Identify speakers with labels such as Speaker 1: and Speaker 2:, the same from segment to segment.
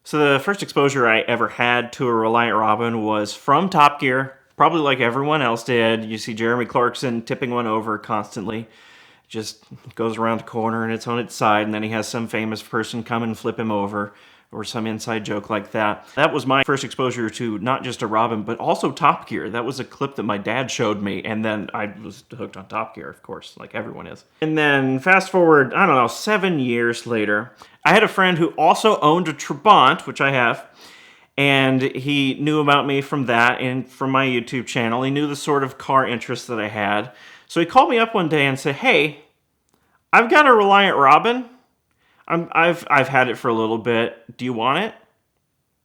Speaker 1: So the first exposure I ever had to a Reliant Robin was from Top Gear, probably like everyone else did. You see Jeremy Clarkson tipping one over constantly. Just goes around the corner and it's on its side, and then he has some famous person come and flip him over, or some inside joke like that. That was my first exposure to not just a Robin, but also Top Gear. That was a clip that my dad showed me, and then I was hooked on Top Gear, of course, like everyone is. And then fast forward, I don't know, 7 years later, I had a friend who also owned a Trabant, which I have, and he knew about me from that and from my YouTube channel. He knew the sort of car interest that I had. So he called me up one day and said, "Hey, I've got a Reliant Robin. I've had it for a little bit. Do you want it?"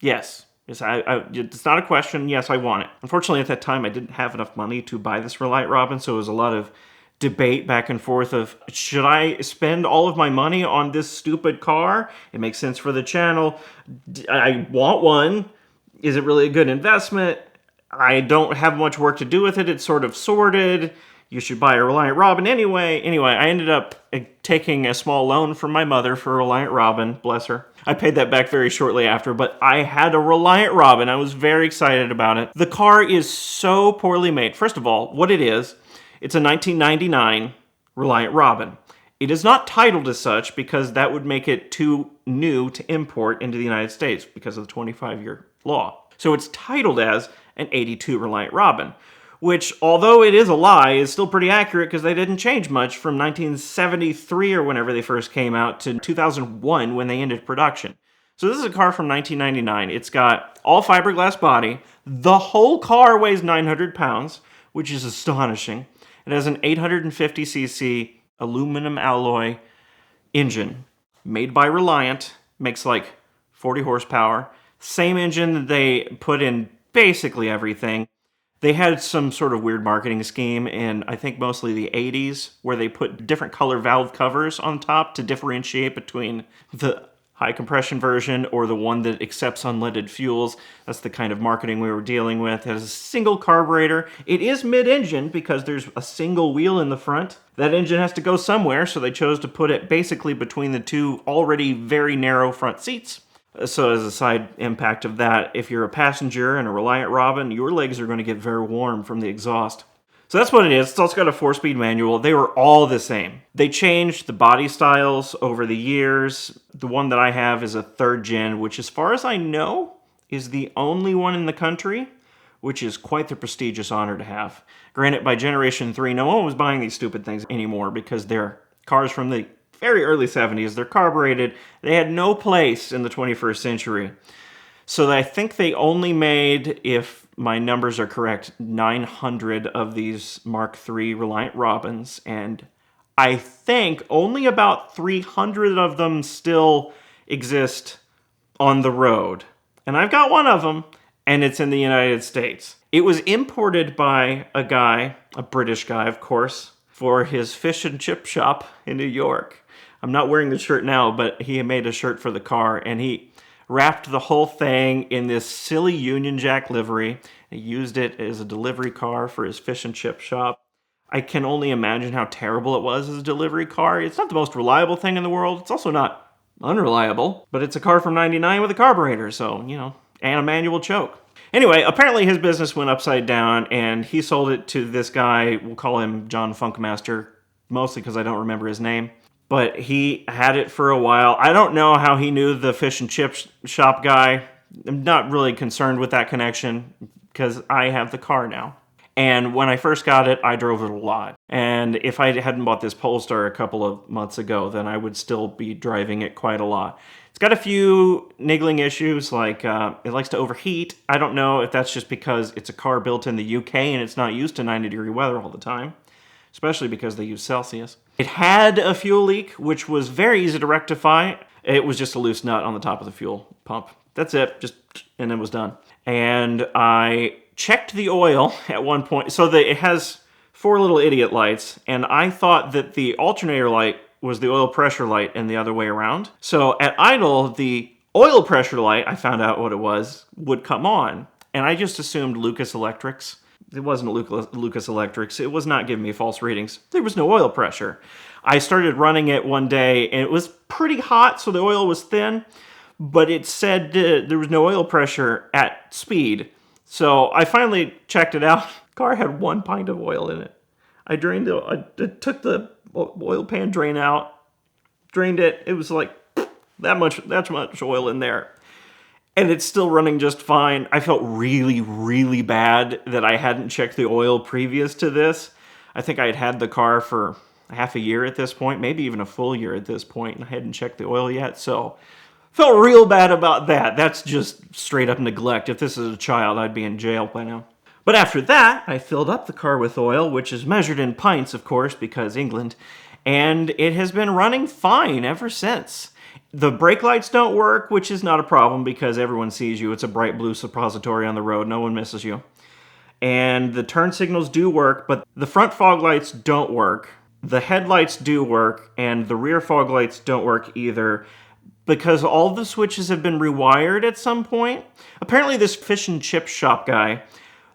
Speaker 1: Yes. Yes, it's not a question. Yes, I want it. Unfortunately, at that time, I didn't have enough money to buy this Reliant Robin, so it was a lot of debate back and forth of, should I spend all of my money on this stupid car? It makes sense for the channel. I want one. Is it really a good investment? I don't have much work to do with it. It's sort of sorted. You should buy a Reliant Robin anyway. Anyway, I ended up taking a small loan from my mother for a Reliant Robin. Bless her. I paid that back very shortly after, but I had a Reliant Robin. I was very excited about it. The car is so poorly made. First of all, what it is, it's a 1999 Reliant Robin. It is not titled as such because that would make it too new to import into the United States because of the 25-year law. So it's titled as an 82 Reliant Robin, which, although it is a lie, is still pretty accurate because they didn't change much from 1973 or whenever they first came out to 2001 when they ended production. So this is a car from 1999. It's got all fiberglass body. The whole car weighs 900 pounds, which is astonishing. It has an 850cc aluminum alloy engine made by Reliant, makes like 40 horsepower. Same engine that they put in basically everything. They had some sort of weird marketing scheme in, I think, mostly the 80s, where they put different color valve covers on top to differentiate between the high compression version or the one that accepts unleaded fuels. That's the kind of marketing we were dealing with. It has a single carburetor. It is mid-engine because there's a single wheel in the front. That engine has to go somewhere, so they chose to put it basically between the two already very narrow front seats. So as a side impact of that, if you're a passenger in a Reliant Robin, your legs are going to get very warm from the exhaust. So that's what it is. It's also got a 4-speed manual. They were all the same. They changed the body styles over the years. The one that I have is a 3rd gen, which as far as I know, is the only one in the country, which is quite the prestigious honor to have. Granted, by Generation 3, no one was buying these stupid things anymore because they're cars from the very early 70s. They're carbureted. They had no place in the 21st century. So I think they only made, if my numbers are correct, 900 of these Mark III Reliant Robins, and I think only about 300 of them still exist on the road. And I've got one of them, and it's in the United States. It was imported by a guy, a British guy, of course, for his fish and chip shop in New York. I'm not wearing the shirt now, but he made a shirt for the car, and he wrapped the whole thing in this silly Union Jack livery. He used it as a delivery car for his fish and chip shop. I can only imagine how terrible it was as a delivery car. It's not the most reliable thing in the world. It's also not unreliable, but it's a car from 99 with a carburetor, so, you know, and a manual choke. Anyway, apparently his business went upside down, and he sold it to this guy. We'll call him John Funkmaster, mostly because I don't remember his name. But he had it for a while. I don't know how he knew the fish and chip shop guy. I'm not really concerned with that connection because I have the car now. And when I first got it, I drove it a lot. And if I hadn't bought this Polestar a couple of months ago, then I would still be driving it quite a lot. It's got a few niggling issues, like it likes to overheat. I don't know if that's just because it's a car built in the UK and it's not used to 90-degree weather all the time, especially because they use Celsius. It had a fuel leak, which was very easy to rectify. It was just a loose nut on the top of the fuel pump. That's it, and it was done. And I checked the oil at one point. So it has 4 little idiot lights, and I thought that the alternator light was the oil pressure light and the other way around. So at idle, the oil pressure light, I found out what it was, would come on. And I just assumed Lucas Electrics. It wasn't Lucas Electrics. It was not giving me false readings. There was no oil pressure. I started running it one day, and it was pretty hot, so the oil was thin. but it said there was no oil pressure at speed. So I finally checked it out. Car had 1 pint of oil in it. I took the oil pan drain out, drained it. It was like that's much oil in there. And it's still running just fine. I felt really, really bad that I hadn't checked the oil previous to this. I think I had had the car for half a year at this point, maybe even a full year at this point, and I hadn't checked the oil yet. So felt real bad about that. That's just straight up neglect. If this is a child, I'd be in jail by now. But after that, I filled up the car with oil, which is measured in pints, of course, because England, and it has been running fine ever since. The brake lights don't work, which is not a problem because everyone sees you. It's a bright blue suppository on the road. No one misses you. And the turn signals do work, but the front fog lights don't work. The headlights do work, and the rear fog lights don't work either because all the switches have been rewired at some point. Apparently this fish and chip shop guy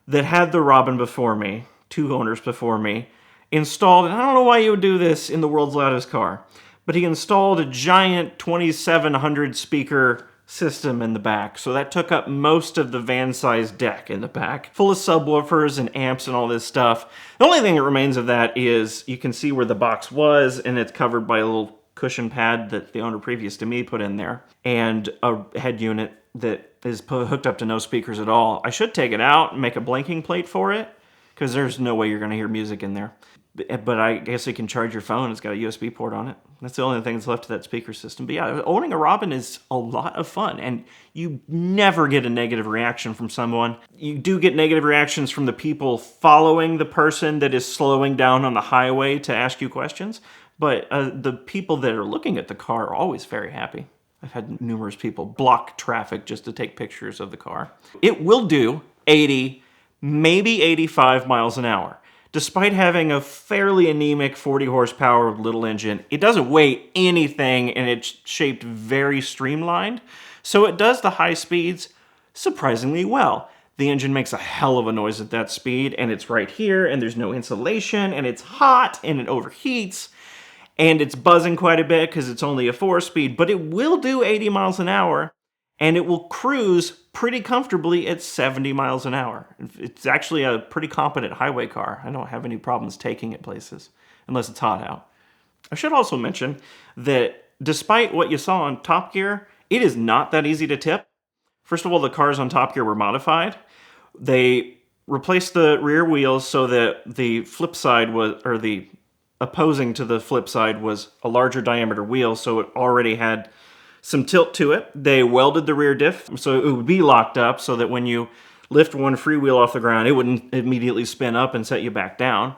Speaker 1: that had the Robin before me, 2 owners before me, installed, and I don't know why you would do this in the world's loudest car, but he installed a giant 2700 speaker system in the back. So that took up most of the van-sized deck in the back, full of subwoofers and amps and all this stuff. The only thing that remains of that is you can see where the box was, and it's covered by a little cushion pad that the owner previous to me put in there, and a head unit that is hooked up to no speakers at all. I should take it out and make a blanking plate for it, because there's no way you're going to hear music in there. But I guess you can charge your phone. It's got a USB port on it. That's the only thing that's left of that speaker system. But yeah, owning a Robin is a lot of fun, and you never get a negative reaction from someone. You do get negative reactions from the people following the person that is slowing down on the highway to ask you questions, but the people that are looking at the car are always very happy. I've had numerous people block traffic just to take pictures of the car. It will do 80, maybe 85 miles an hour. Despite having a fairly anemic 40 horsepower little engine, it doesn't weigh anything, and it's shaped very streamlined. So it does the high speeds surprisingly well. The engine makes a hell of a noise at that speed, and it's right here, and there's no insulation, and it's hot, and it overheats, and it's buzzing quite a bit because it's only a 4-speed, but it will do 80 miles an hour, and it will cruise pretty comfortably at 70 miles an hour. It's actually a pretty competent highway car. I don't have any problems taking it places, unless it's hot out. I should also mention that despite what you saw on Top Gear, it is not that easy to tip. First of all, the cars on Top Gear were modified. They replaced the rear wheels so that the flip side was, or the opposing to the flip side was a larger diameter wheel, so it already had some tilt to it. They welded the rear diff so it would be locked up so that when you lift one freewheel off the ground, it wouldn't immediately spin up and set you back down.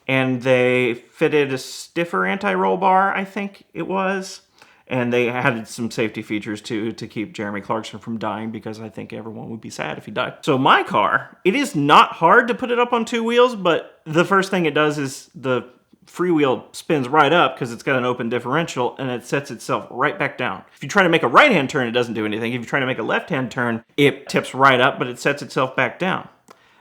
Speaker 1: And they fitted a stiffer anti-roll bar, I think it was. And they added some safety features too to keep Jeremy Clarkson from dying, because I think everyone would be sad if he died. So my car, it is not hard to put it up on 2 wheels, but the first thing it does is the freewheel spins right up because it's got an open differential, and it sets itself right back down. If you try to make a right-hand turn, it doesn't do anything. If you try to make a left-hand turn, it tips right up, but it sets itself back down.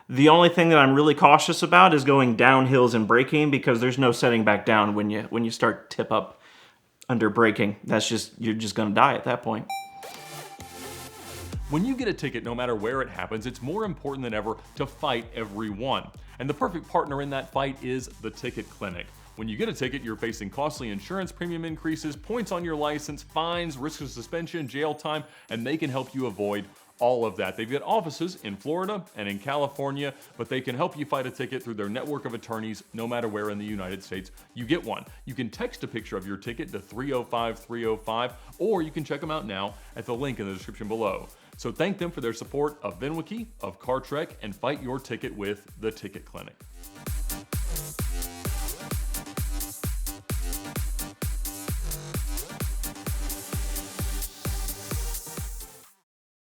Speaker 1: The only thing that I'm really cautious about is going down hills and braking, because there's no setting back down when you start tip up under braking. You're just going to die at that point.
Speaker 2: When you get a ticket, no matter where it happens, it's more important than ever to fight every one. And the perfect partner in that fight is the Ticket Clinic. When you get a ticket, you're facing costly insurance premium increases, points on your license, fines, risk of suspension, jail time, and they can help you avoid all of that. They've got offices in Florida and in California, but they can help you fight a ticket through their network of attorneys no matter where in the United States you get one. You can text a picture of your ticket to 305-305, or you can check them out now at the link in the description below. So thank them for their support of VinWiki, of CarTrek, and fight your ticket with the Ticket Clinic.